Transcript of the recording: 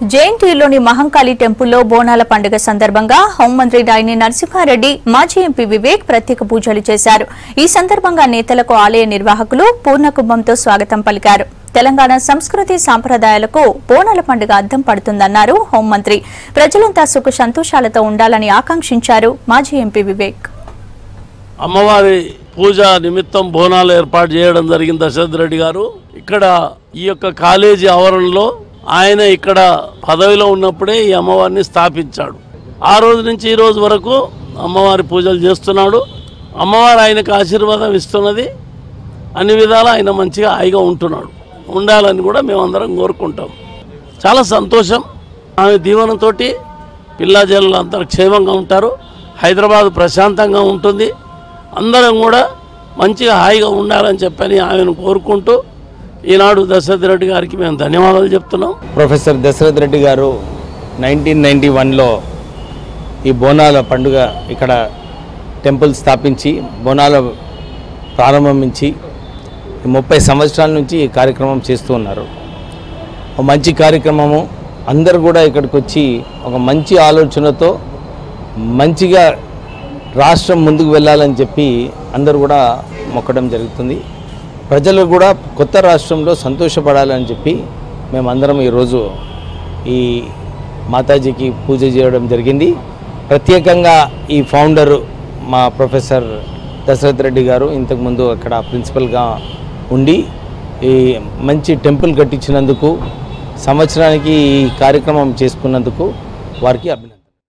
జేఎన్టీయూలోని మహంకాళి టెంపుల్లో బోనాల పండుగ సందర్భంగా హోంమంత్రి నాయిని నరసింహారెడ్డి, మాజీ ఎంపీ వివేక్ ప్రత్యేక పూజలు చేశారు. ఈ సందర్భంగా నేతలకు ఆలయ నిర్వాహకులు పూర్ణకుంభంతో స్వాగతం పలికారు. తెలంగాణ సంస్కృతి సాంప్రదాయాలకు బోనాల పండుగ అద్దం పడుతుందన్నారు హోంమంత్రి. ప్రజలంతా సుఖ సంతోషాలతో ఉండాలని ఆకాంక్షించారు మాజీ ఎంపీ వివేక్. అమ్మవారి పూజ నిమిత్తం బోనాలు ఏర్పాటు చేయడం జరిగింది. దశరథ్ రెడ్డి గారు ఇక్కడ ఈ యొక్క కాలేజీ ఆవరణలో ఆయన ఇక్కడ పదవిలో ఉన్నప్పుడే ఈ అమ్మవారిని స్థాపించాడు. ఆ రోజు నుంచి ఈ రోజు వరకు అమ్మవారి పూజలు చేస్తున్నాడు. అమ్మవారు ఆయనకు ఆశీర్వాదం ఇస్తున్నది. అన్ని విధాలా ఆయన మంచిగా హాయిగా ఉండాలని కూడా మేమందరం కోరుకుంటాం. చాలా సంతోషం. ఆమె దీవెనతోటి పిల్లాజల్లు అందరూ క్షేమంగా ఉంటారు. హైదరాబాద్ ప్రశాంతంగా ఉంటుంది. అందరం కూడా మంచిగా హాయిగా ఉండాలని చెప్పని ఆమెను కోరుకుంటూ ఈనాడు దశరథ్ రెడ్డి గారికి మేము ధన్యవాదాలు చెప్తున్నాం. ప్రొఫెసర్ దశరథ్ రెడ్డి గారు 1991లో ఈ బోనాల పండుగ ఇక్కడ టెంపుల్ స్థాపించి బోనాల ప్రారంభించి 30 సంవత్సరాల నుంచి ఈ కార్యక్రమం చేస్తూ ఉన్నారు. ఒక మంచి కార్యక్రమము. అందరు కూడా ఇక్కడికి వచ్చి ఒక మంచి ఆలోచనతో మంచిగా రాష్ట్రం ముందుకు వెళ్ళాలని చెప్పి అందరూ కూడా మొక్కడం జరుగుతుంది. ప్రజలు కూడా కొత్త రాష్ట్రంలో సంతోషపడాలని చెప్పి మేమందరం ఈరోజు ఈ మాతాజీకి పూజ చేయడం జరిగింది. ప్రత్యేకంగా ఈ ఫౌండరు మా ప్రొఫెసర్ దశరథ్ రెడ్డి గారు ఇంతకుముందు అక్కడ ప్రిన్సిపల్గా ఉండి ఈ మంచి టెంపుల్ కట్టించినందుకు, సంవత్సరానికి ఈ కార్యక్రమం చేసుకున్నందుకు వారికి అభినందనలు.